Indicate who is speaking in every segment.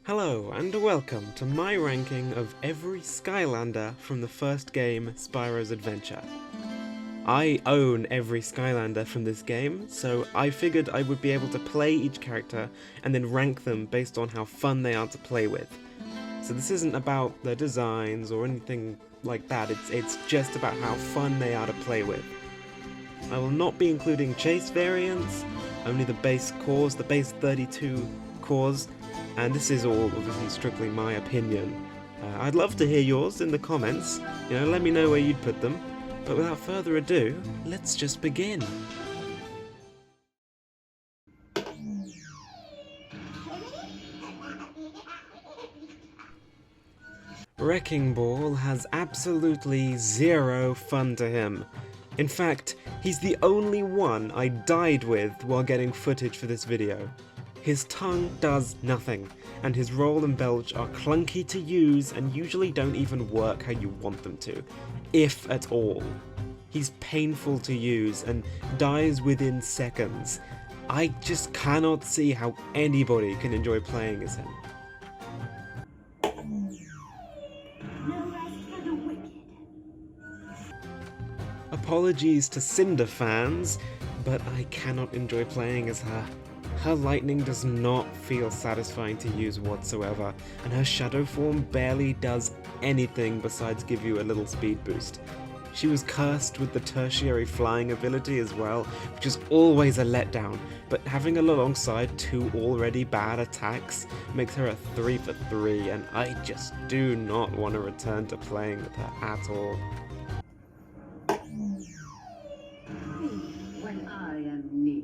Speaker 1: Hello and welcome to my ranking of every Skylander from the first game, Spyro's Adventure. I own every Skylander from this game, so I figured I would be able to play each character and then rank them based on how fun they are to play with. So this isn't about their designs or anything like that, it's just about how fun they are to play with. I will not be including chase variants, only the base cores, the base 32 cores, and this is all obviously strictly my opinion. I'd love to hear yours in the comments, let me know where you'd put them, but without further ado, let's just begin. Wrecking Ball has absolutely zero fun to him. In fact, he's the only one I died with while getting footage for this video. His tongue does nothing, and his roll and belch are clunky to use and usually don't even work how you want them to, if at all. He's painful to use and dies within seconds. I just cannot see how anybody can enjoy playing as him. Apologies to Cinder fans, but I cannot enjoy playing as her. Her lightning does not feel satisfying to use whatsoever, and her shadow form barely does anything besides give you a little speed boost. She was cursed with the tertiary flying ability as well, which is always a letdown, but having her alongside two already bad attacks makes her a 3 for 3, and I just do not want to return to playing with her at all.
Speaker 2: When I am near.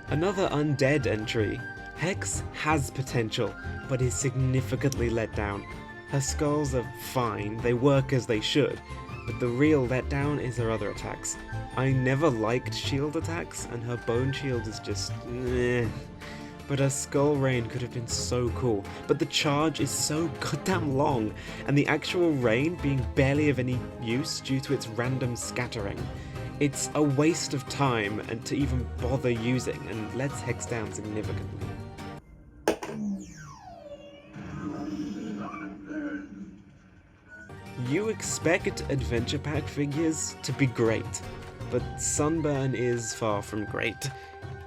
Speaker 1: Another undead entry. Hex has potential, but is significantly let down. Her skulls are fine, they work as they should, but the real letdown is her other attacks. I never liked shield attacks, and her bone shield is just meh. But her skull rain could have been so cool, but the charge is so goddamn long, and the actual rain being barely of any use due to its random scattering. It's a waste of time and to even bother using, and lets Hex down significantly. You expect Adventure Pack figures to be great, but Sunburn is far from great.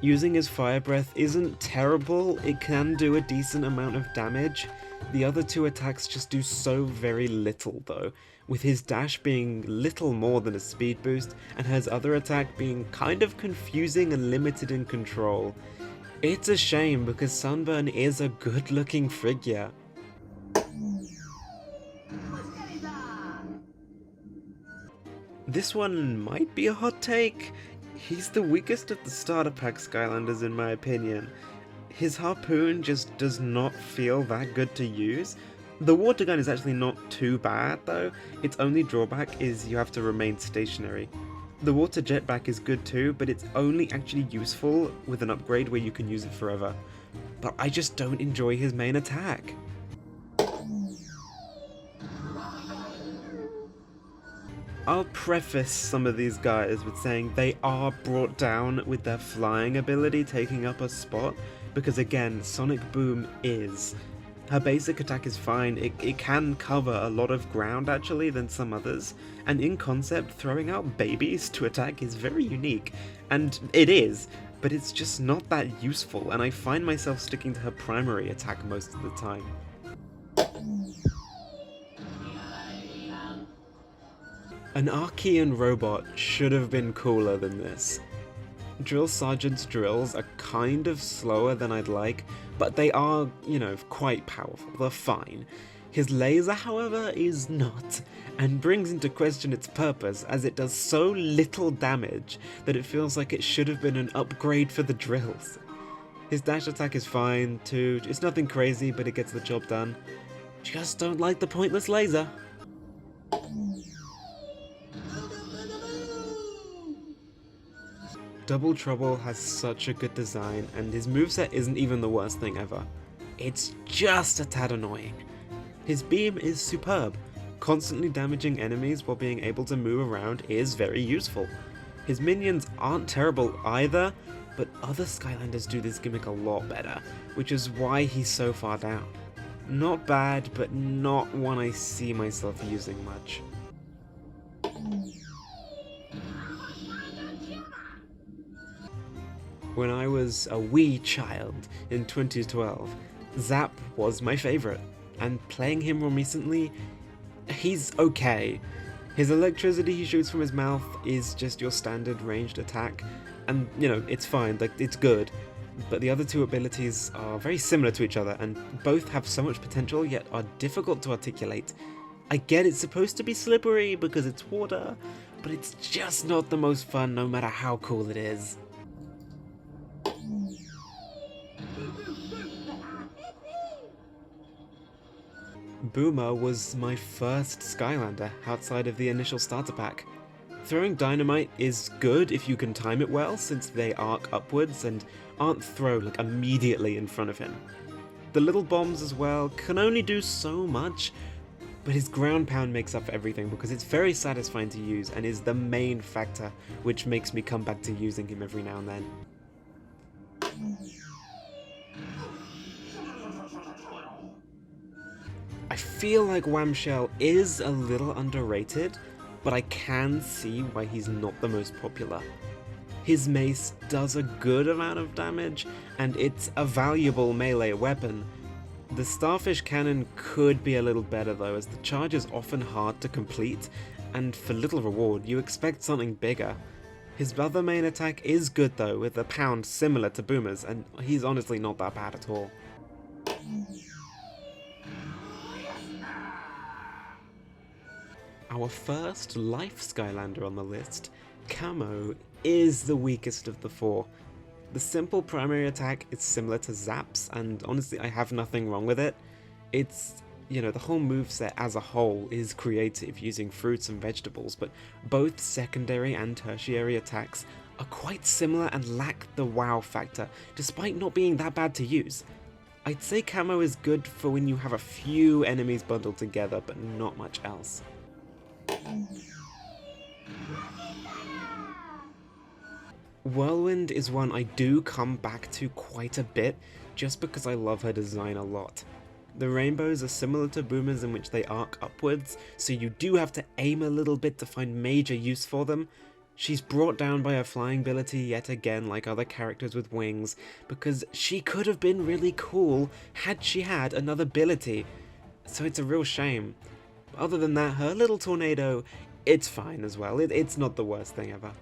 Speaker 1: Using his Fire Breath isn't terrible, it can do a decent amount of damage. The other two attacks just do so very little though, with his dash being little more than a speed boost, and his other attack being kind of confusing and limited in control. It's a shame because Sunburn is a good looking figure. This one might be a hot take. He's the weakest of the starter pack Skylanders in my opinion. His harpoon just does not feel that good to use. The water gun is actually not too bad though, its only drawback is you have to remain stationary. The water jetpack is good too, but it's only actually useful with an upgrade where you can use it forever. But I just don't enjoy his main attack. I'll preface some of these guys with saying they are brought down with their flying ability taking up a spot, because again, Sonic Boom is. Her basic attack is fine, it can cover a lot of ground actually than some others, and in concept, throwing out babies to attack is very unique, and it is, but it's just not that useful, and I find myself sticking to her primary attack most of the time. An Archean robot should have been cooler than this. Drill Sergeant's drills are kind of slower than I'd like, but they are, quite powerful, they're fine. His laser, however, is not, and brings into question its purpose as it does so little damage that it feels like it should have been an upgrade for the drills. His dash attack is fine too, it's nothing crazy but it gets the job done. Just don't like the pointless laser. Double Trouble has such a good design, and his moveset isn't even the worst thing ever. It's just a tad annoying. His beam is superb. Constantly damaging enemies while being able to move around is very useful. His minions aren't terrible either, but other Skylanders do this gimmick a lot better, which is why he's so far down. Not bad, but not one I see myself using much. When I was a wee child in 2012, Zap was my favourite, and playing him more recently, he's okay. His electricity he shoots from his mouth is just your standard ranged attack, and you know, it's fine, like, it's good. But the other two abilities are very similar to each other, and both have so much potential yet are difficult to articulate. I get it's supposed to be slippery because it's water, but it's just not the most fun no matter how cool it is. Boomer was my first Skylander outside of the initial starter pack. Throwing dynamite is good if you can time it well, since they arc upwards and aren't thrown like immediately in front of him. The little bombs as well can only do so much, but his ground pound makes up for everything because it's very satisfying to use and is the main factor which makes me come back to using him every now and then. I feel like Wamshell is a little underrated, but I can see why he's not the most popular. His mace does a good amount of damage, and it's a valuable melee weapon. The Starfish Cannon could be a little better though, as the charge is often hard to complete, and for little reward you expect something bigger. His other main attack is good though, with a pound similar to Boomer's, and he's honestly not that bad at all. Our first life Skylander on the list, Camo, is the weakest of the four. The simple primary attack is similar to Zap's, and honestly I have nothing wrong with it. It's, you know, the whole moveset as a whole is creative, using fruits and vegetables, but both secondary and tertiary attacks are quite similar and lack the wow factor, despite not being that bad to use. I'd say Camo is good for when you have a few enemies bundled together, but not much else. Whirlwind is one I do come back to quite a bit, just because I love her design a lot. The rainbows are similar to Boomer's in which they arc upwards, so you do have to aim a little bit to find major use for them. She's brought down by her flying ability yet again, like other characters with wings, because she could have been really cool had she had another ability, so it's a real shame. Other than that, her little tornado, it's fine as well. It's not the worst thing ever.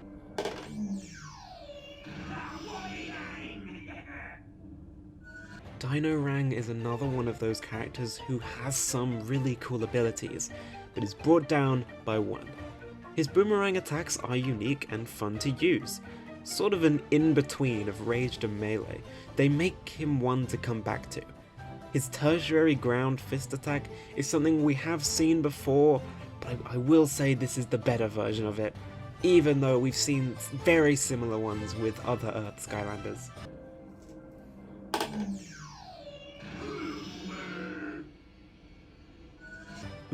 Speaker 1: Dinorang is another one of those characters who has some really cool abilities, but is brought down by one. His boomerang attacks are unique and fun to use. Sort of an in-between of ranged and melee, they make him one to come back to. His tertiary ground fist attack is something we have seen before, but I will say this is the better version of it, even though we've seen very similar ones with other Earth Skylanders.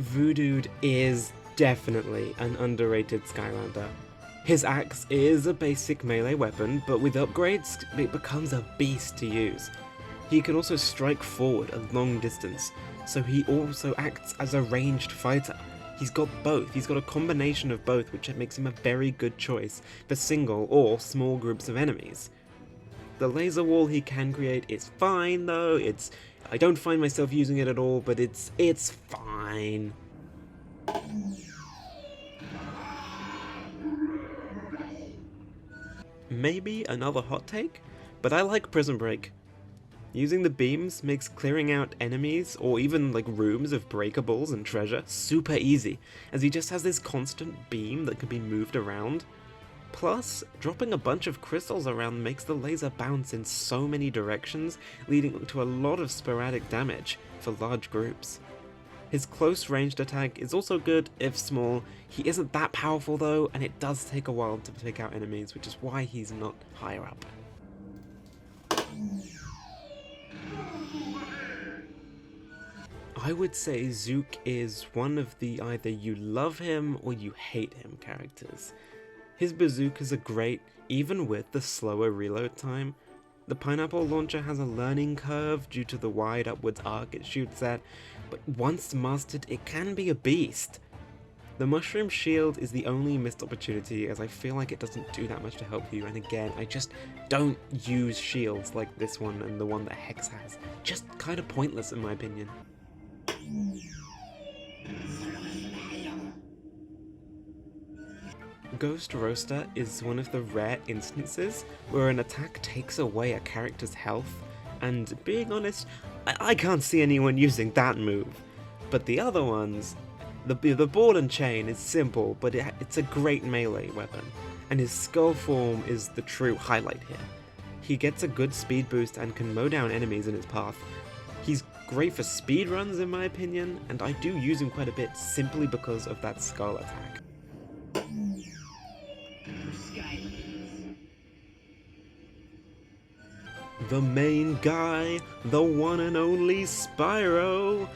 Speaker 1: Voodooed is definitely an underrated Skylander. His axe is a basic melee weapon, but with upgrades, it becomes a beast to use. He can also strike forward a long distance, so he also acts as a ranged fighter. He's got both, he's got a combination of both, which makes him a very good choice for single or small groups of enemies. The laser wall he can create is fine though, I don't find myself using it at all, but it's fine. Maybe another hot take, but I like Prison Break. Using the beams makes clearing out enemies, or even like rooms of breakables and treasure, super easy, as he just has this constant beam that can be moved around. Plus, dropping a bunch of crystals around makes the laser bounce in so many directions, leading to a lot of sporadic damage for large groups. His close ranged attack is also good, if small. He isn't that powerful though, and it does take a while to take out enemies, which is why he's not higher up. I would say Zuke is one of the either you love him or you hate him characters. His bazookas are great, even with the slower reload time. The pineapple launcher has a learning curve due to the wide upwards arc it shoots at, but once mastered it can be a beast. The mushroom shield is the only missed opportunity, as I feel like it doesn't do that much to help you, and again, I just don't use shields like this one and the one that Hex has. Just kinda pointless in my opinion. Ghost Roaster is one of the rare instances where an attack takes away a character's health, and being honest, I can't see anyone using that move. But the other ones, the ball and chain is simple, but it's a great melee weapon, and his skull form is the true highlight here. He gets a good speed boost and can mow down enemies in his path. He's great for speed runs in my opinion, and I do use him quite a bit simply because of that skull attack. The main guy, the one and only Spyro!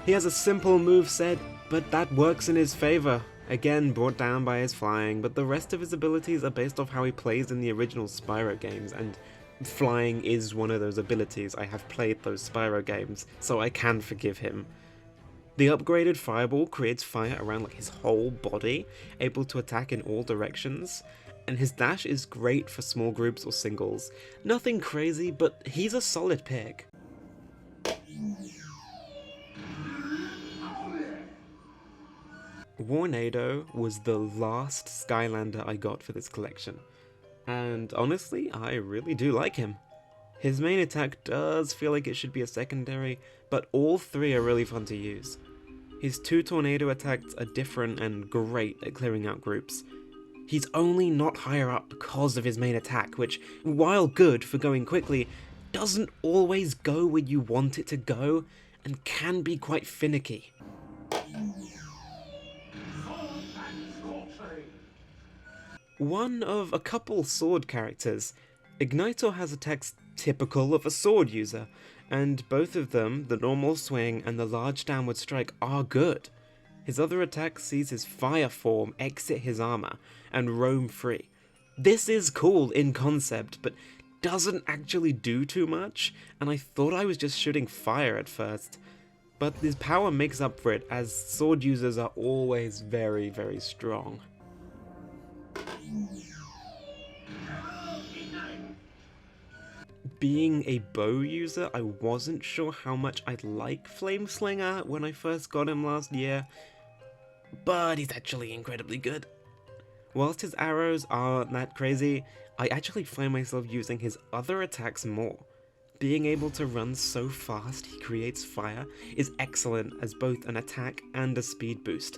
Speaker 1: He has a simple moveset, but that works in his favor. Again, brought down by his flying, but the rest of his abilities are based off how he plays in the original Spyro games, and flying is one of those abilities. I have played those Spyro games, so I can forgive him. The upgraded Fireball creates fire around like his whole body, able to attack in all directions, and his dash is great for small groups or singles. Nothing crazy, but he's a solid pick. Vornado was the last Skylander I got for this collection, and honestly, I really do like him. His main attack does feel like it should be a secondary, but all three are really fun to use. His 2 tornado attacks are different and great at clearing out groups. He's only not higher up because of his main attack, which, while good for going quickly, doesn't always go where you want it to go, and can be quite finicky. One of a couple sword characters, Ignito has attacks typical of a sword user, and both of them, the normal swing and the large downward strike, are good. His other attack sees his fire form exit his armor and roam free. This is cool in concept, but doesn't actually do too much, and I thought I was just shooting fire at first. But his power makes up for it, as sword users are always very, very strong. Being a bow user, I wasn't sure how much I'd like Flame Slinger when I first got him last year, but he's actually incredibly good. Whilst his arrows aren't that crazy, I actually find myself using his other attacks more. Being able to run so fast he creates fire is excellent as both an attack and a speed boost,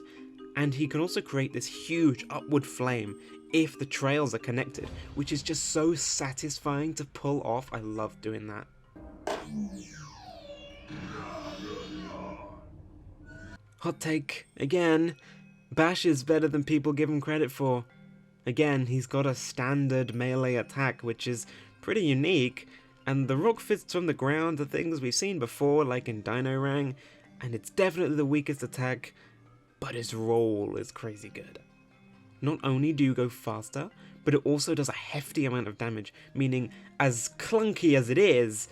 Speaker 1: and he can also create this huge upward flame if the trails are connected, which is just so satisfying to pull off. I love doing that. Hot take, again, Bash is better than people give him credit for. Again, he's got a standard melee attack, which is pretty unique, and the rock fists from the ground are things we've seen before, like in Dinorang, and it's definitely the weakest attack, but his roll is crazy good. Not only do you go faster, but it also does a hefty amount of damage, meaning as clunky as it is,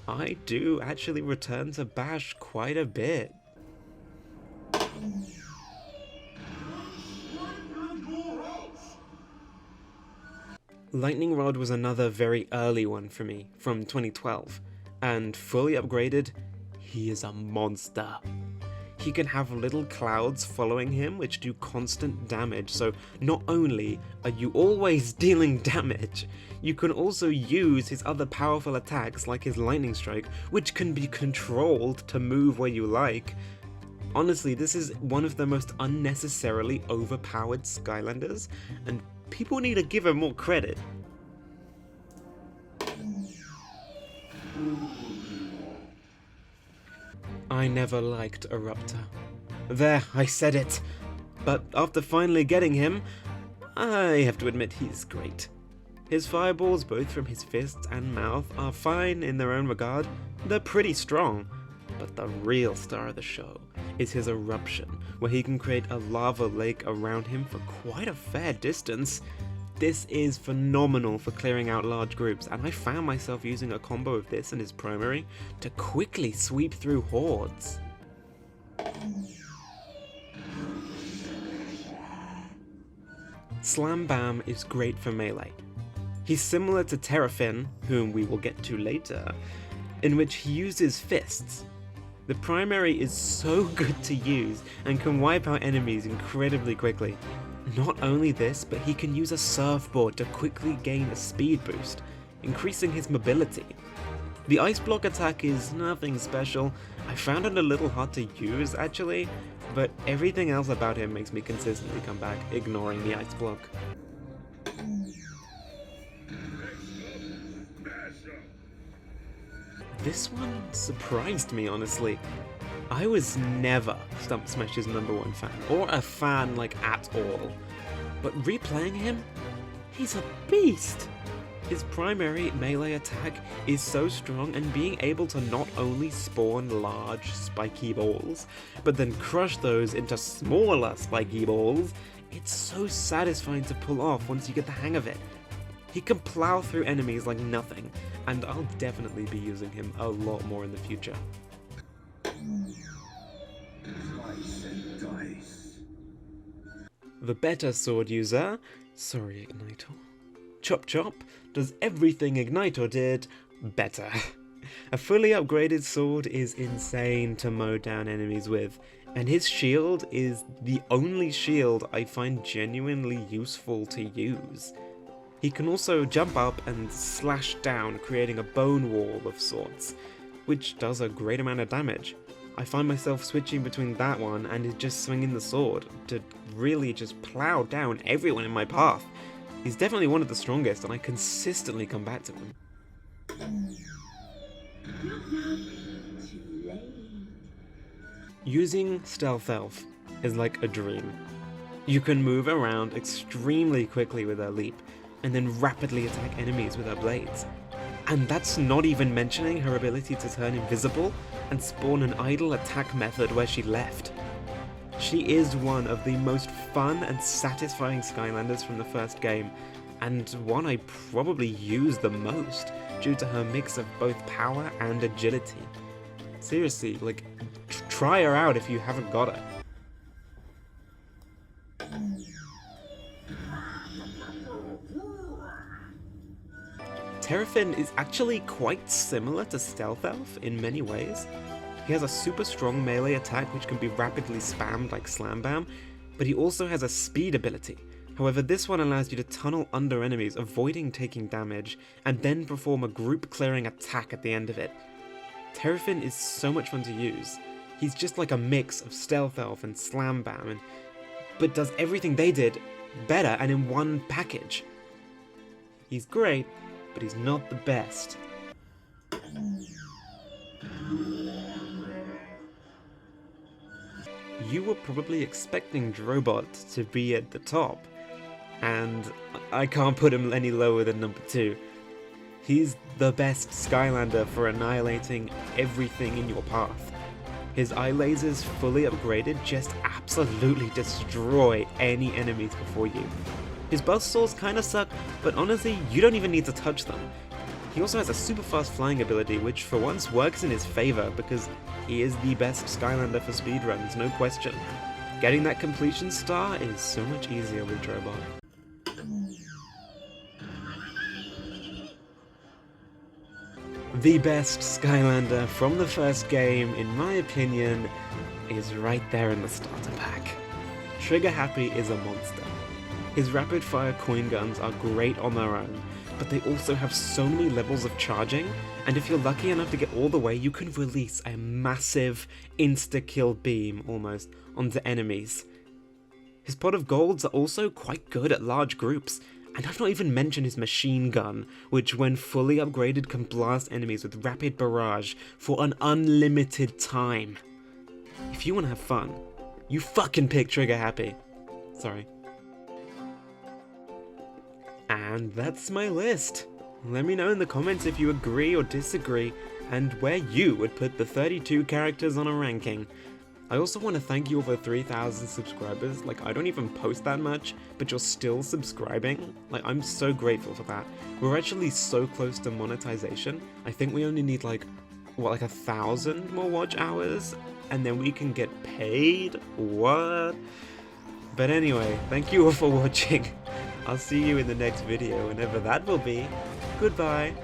Speaker 1: I do actually return to Bash quite a bit. Lightning Rod was another very early one for me, from 2012, and fully upgraded, he is a monster. He can have little clouds following him which do constant damage, so not only are you always dealing damage, you can also use his other powerful attacks like his lightning strike, which can be controlled to move where you like. Honestly, this is one of the most unnecessarily overpowered Skylanders, and people need to give him more credit. I never liked Erupta. There, I said it. But after finally getting him, I have to admit he's great. His fireballs, both from his fists and mouth, are fine in their own regard. They're pretty strong. But the real star of the show is his eruption, where he can create a lava lake around him for quite a fair distance. This is phenomenal for clearing out large groups, and I found myself using a combo of this and his primary to quickly sweep through hordes. Slambam is great for melee. He's similar to Terafin, whom we will get to later, in which he uses fists. The primary is so good to use and can wipe out enemies incredibly quickly. Not only this, but he can use a surfboard to quickly gain a speed boost, increasing his mobility. The ice block attack is nothing special. I found it a little hard to use actually, but everything else about him makes me consistently come back, ignoring the ice block. This one surprised me, honestly. I was never Stump Smash's #1 fan, or a fan like at all. But replaying him, he's a beast! His primary melee attack is so strong, and being able to not only spawn large spiky balls, but then crush those into smaller spiky balls, it's so satisfying to pull off once you get the hang of it. He can plow through enemies like nothing, and I'll definitely be using him a lot more in the future. The better sword user, sorry Ignito, Chop Chop, does everything Ignito did better. A fully upgraded sword is insane to mow down enemies with, and his shield is the only shield I find genuinely useful to use. He can also jump up and slash down, creating a bone wall of sorts, which does a great amount of damage. I find myself switching between that one and just swinging the sword to really just plow down everyone in my path. He's definitely one of the strongest, and I consistently come back to him. Using Stealth Elf is like a dream. You can move around extremely quickly with her leap, and then rapidly attack enemies with her blades. And that's not even mentioning her ability to turn invisible and spawn an idle attack method where she left. She is one of the most fun and satisfying Skylanders from the first game, and one I probably use the most due to her mix of both power and agility. Seriously, like, try her out if you haven't got her. Terafin is actually quite similar to Stealth Elf in many ways. He has a super strong melee attack which can be rapidly spammed like Slambam, but he also has a speed ability. However, this one allows you to tunnel under enemies, avoiding taking damage, and then perform a group clearing attack at the end of it. Terafin is so much fun to use. He's just like a mix of Stealth Elf and Slambam, but does everything they did better and in one package. He's great, but he's not the best. You were probably expecting Drobot to be at the top, and I can't put him any lower than #2. He's the best Skylander for annihilating everything in your path. His eye lasers fully upgraded just absolutely destroy any enemies before you. His buzzsaws kinda suck, but honestly, you don't even need to touch them. He also has a super fast flying ability, which for once works in his favor because he is the best Skylander for speedruns, no question. Getting that completion star is so much easier with Drobot. The best Skylander from the first game, in my opinion, is right there in the starter pack. Trigger Happy is a monster. His rapid fire coin guns are great on their own, but they also have so many levels of charging, and if you're lucky enough to get all the way, you can release a massive insta-kill beam, almost, onto enemies. His pot of golds are also quite good at large groups, and I've not even mentioned his machine gun, which when fully upgraded can blast enemies with rapid barrage for an unlimited time. If you want to have fun, you fucking pick Trigger Happy. Sorry. And that's my list. Let me know in the comments if you agree or disagree, and where you would put the 32 characters on a ranking. I also want to thank you over 3,000 subscribers. Like, I don't even post that much, but you're still subscribing. Like, I'm so grateful for that. We're actually so close to monetization. I think we only need like, what, like 1,000 more watch hours? And then we can get paid? What? But anyway, thank you all for watching. I'll see you in the next video, whenever that will be. Goodbye.